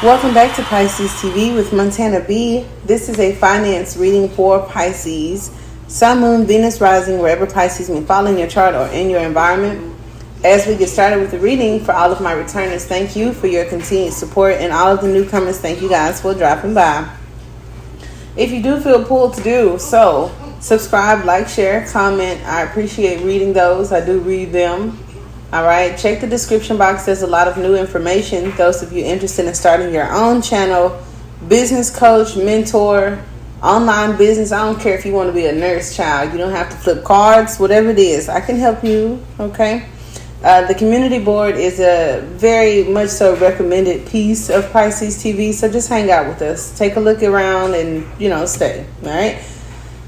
Welcome back to Pisces TV with Montana B. This is a finance reading for Pisces. Sun, Moon, Venus, Rising, wherever Pisces may fall in your chart or in your environment. As we get started with the reading, for all of my returners, thank you for your continued support. And all of the newcomers, thank you guys for dropping by. If you do feel pulled to do so, subscribe, like, share, comment. I appreciate reading those. I do read them. All right. Check the description box. There's a lot of new information. Those of you interested in starting your own channel, business coach, mentor, online business. I don't care if you want to be a nurse, child. You don't have to flip cards, whatever it is. I can help you. Okay. The community board is a very much so recommended piece of Pisces TV. So just hang out with us. Take a look around and, stay. All right.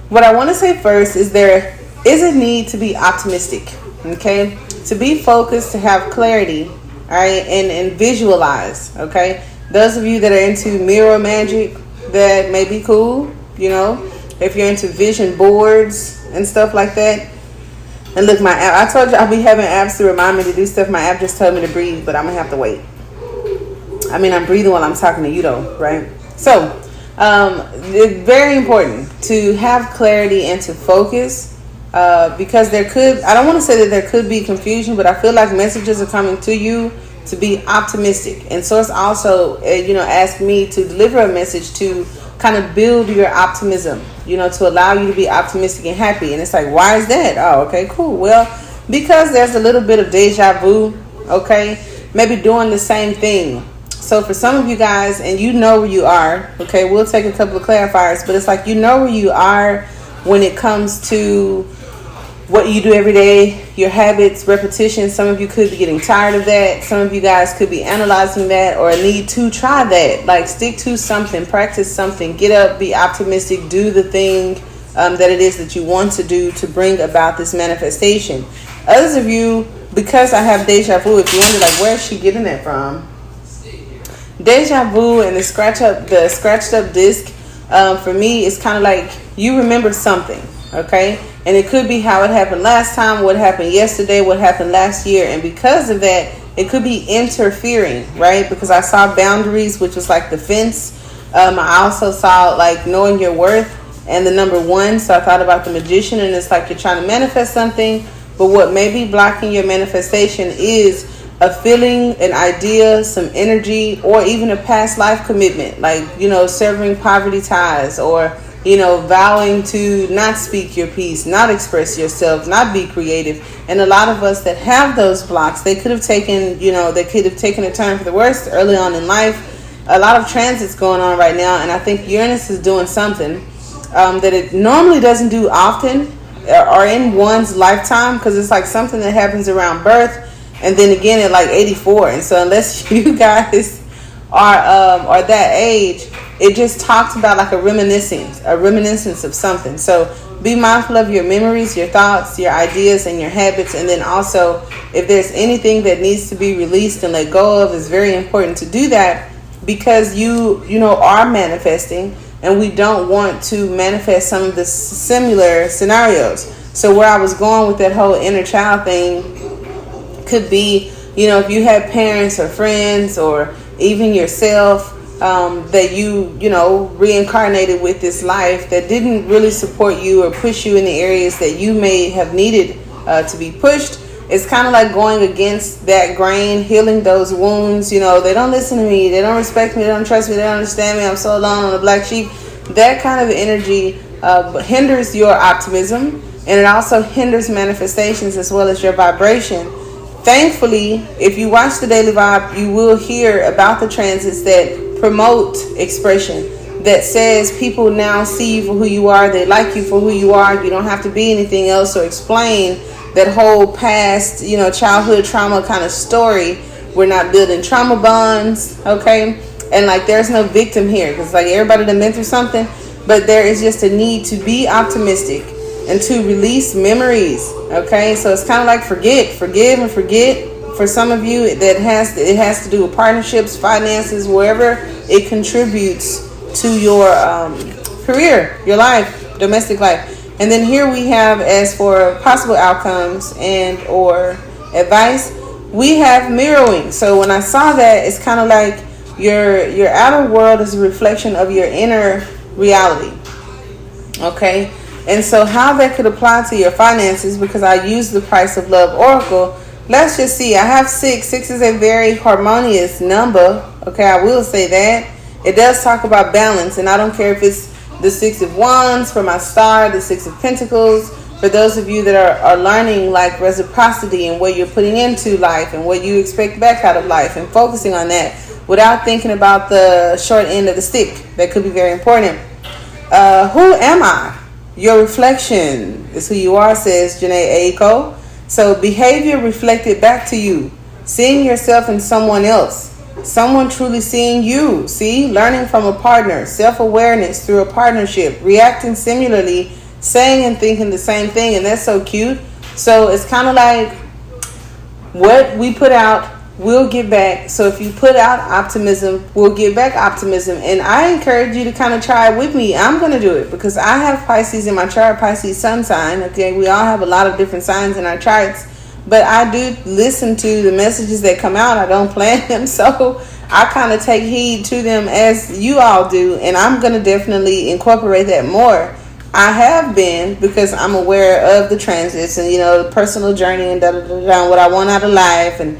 What I want to say first is there is a need to be optimistic. Okay. To be focused, to have clarity. All right. And visualize. Okay. Those of you that are into mirror magic, that may be cool. If you're into vision boards and stuff like that. And look, my app, I told you I'll be having apps to remind me to do stuff. My app just told me to breathe, but I'm going to have to wait. I'm breathing while I'm talking to you though, right? So, it's very important to have clarity and to focus because I don't want to say that there could be confusion, but I feel like messages are coming to you to be optimistic. And Source also, asked me to deliver a message to kind of build your optimism, to allow you to be optimistic and happy. And it's like, why is that? Oh, okay, cool. Well, because there's a little bit of deja vu, okay? Maybe doing the same thing. So for some of you guys, and you know where you are, okay, we'll take a couple of clarifiers, but it's like you know where you are when it comes to what you do every day, your habits, repetition. Some of you could be getting tired of that. Some of you guys could be analyzing that or need to try that. Like stick to something, practice something, get up, be optimistic, do the thing that it is that you want to do to bring about this manifestation. Others of you, because I have deja vu, if you wonder like where is she getting that from? Deja vu and the scratched up disc, for me, it's kind of like you remember something, okay? And it could be how it happened last time, what happened yesterday, what happened last year. And because of that, it could be interfering, right? Because I saw boundaries, which was like the fence. I also saw like knowing your worth and the number 1. So I thought about the magician, and it's like you're trying to manifest something. But what may be blocking your manifestation is a feeling, an idea, some energy, or even a past life commitment. Like, severing poverty ties or vowing to not speak your piece, not express yourself, not be creative. And a lot of us that have those blocks, they could have taken, a turn for the worst early on in life. A lot of transits going on right now, and I think Uranus is doing something that it normally doesn't do often or in one's lifetime, because it's like something that happens around birth and then again at like 84. And so unless you guys are that age, it just talks about like a reminiscence of something. So be mindful of your memories, your thoughts, your ideas, and your habits. And then also, if there's anything that needs to be released and let go of, it's very important to do that, because you are manifesting, and we don't want to manifest some of the similar scenarios. So where I was going with that whole inner child thing could be, if you had parents or friends or even yourself that you reincarnated with this life that didn't really support you or push you in the areas that you may have needed to be pushed. It's kind of like going against that grain, healing those wounds. They don't listen to me, they don't respect me, they don't trust me, they don't understand me, I'm so alone on the black sheep. That kind of energy hinders your optimism, and it also hinders manifestations as well as your vibration. Thankfully, if you watch the Daily Vibe, you will hear about the transits that promote expression, that says people now see you for who you are, they like you for who you are, you don't have to be anything else or explain that whole past, childhood trauma kind of story. We're not building trauma bonds, okay? And like there's no victim here, because like everybody done been through something, but there is just a need to be optimistic and to release memories, okay? So it's kind of like forgive and forget. For some of you, it has to do with partnerships, finances, wherever it contributes to your career, your life, domestic life. And then here we have, as for possible outcomes and or advice, we have mirroring. So when I saw that, it's kind of like your outer world is a reflection of your inner reality. Okay? And so how that could apply to your finances, because I use the Price of Love Oracle, let's just see. I have 6. 6 is a very harmonious number. Okay, I will say that. It does talk about balance, and I don't care if it's the 6 of Wands for my star, the 6 of Pentacles, for those of you that are learning like reciprocity and what you're putting into life and what you expect back out of life, and focusing on that without thinking about the short end of the stick. That could be very important. Who am I? Your reflection is who you are, says Janae Aiko. So behavior reflected back to you. Seeing yourself in someone else. Someone truly seeing you. See? Learning from a partner. Self-awareness through a partnership. Reacting similarly. Saying and thinking the same thing. And that's so cute. So it's kind of like what we put out, we'll get back. So if you put out optimism, we'll get back optimism. And I encourage you to kind of try it with me. I'm going to do it because I have Pisces in my chart, Pisces sun sign. Okay, we all have a lot of different signs in our charts. But I do listen to the messages that come out. I don't plan them. So I kind of take heed to them as you all do. And I'm going to definitely incorporate that more. I have been, because I'm aware of the transits and, the personal journey and what I want out of life. And,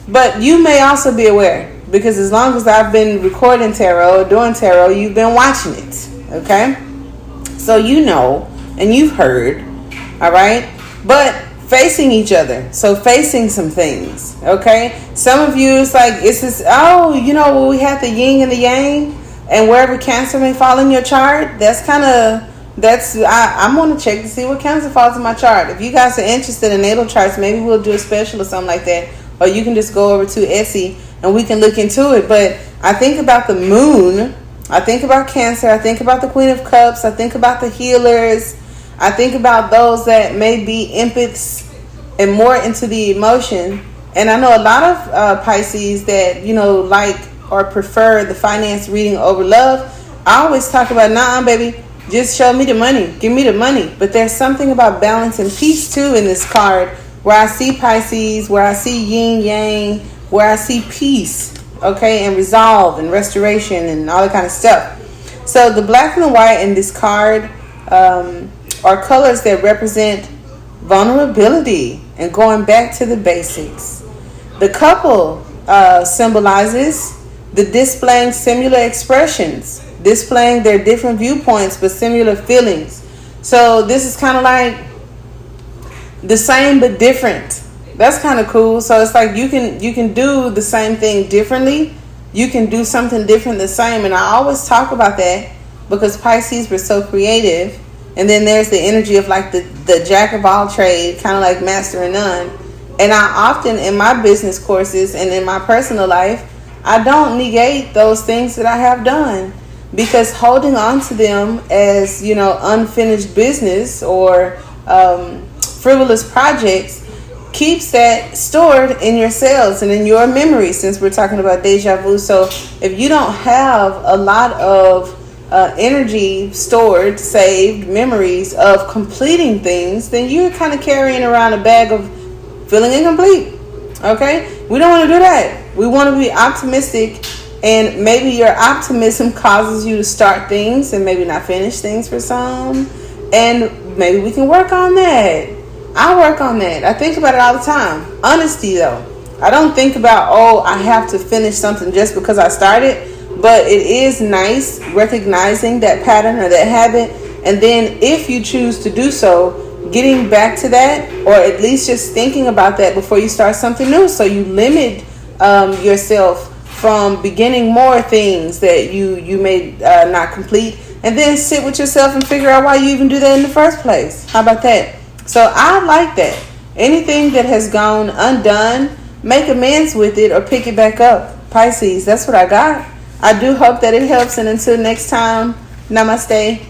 but you may also be aware, because as long as I've been recording tarot or doing tarot, you've been watching it. Okay. So and you've heard. All right. But facing each other. So facing some things. Okay. Some of you, it's like, it's this, we have the yin and the yang, and wherever Cancer may fall in your chart, I'm going to check to see what Cancer falls in my chart. If you guys are interested in natal charts, maybe we'll do a special or something like that. Or you can just go over to Etsy and we can look into it. But I think about the moon. I think about Cancer. I think about the Queen of Cups. I think about the healers. I think about those that may be empaths and more into the emotion. And I know a lot of Pisces that, like or prefer the finance reading over love. I always talk about, nah, baby, just show me the money. Give me the money. But there's something about balance and peace, too, in this card, where I see Pisces, where I see yin yang, where I see peace, okay, and resolve and restoration and all that kind of stuff. So the black and the white in this card are colors that represent vulnerability and going back to the basics. The couple symbolizes the displaying similar expressions, displaying their different viewpoints but similar feelings. So this is kind of like the same but different. That's kind of cool. So it's like you can do the same thing differently. You can do something different the same. And I always talk about that because Pisces were so creative. And then there's the energy of like the jack of all trade, kind of like master of none. And I often in my business courses and in my personal life, I don't negate those things that I have done, because holding on to them as, unfinished business or frivolous projects keeps that stored in your cells and in your memory, since we're talking about deja vu. So if you don't have a lot of energy stored, saved memories of completing things, then you're kind of carrying around a bag of feeling incomplete. Okay? We don't want to do that. We want to be optimistic, and maybe your optimism causes you to start things and maybe not finish things for some, and maybe we can work on that. I work on that. I think about it all the time. Honesty, though. I don't think about, I have to finish something just because I started, but it is nice recognizing that pattern or that habit, and then if you choose to do so, getting back to that, or at least just thinking about that before you start something new, so you limit yourself from beginning more things that you may not complete, and then sit with yourself and figure out why you even do that in the first place. How about that? So I like that. Anything that has gone undone, make amends with it or pick it back up. Pisces, that's what I got. I do hope that it helps, and until next time, namaste.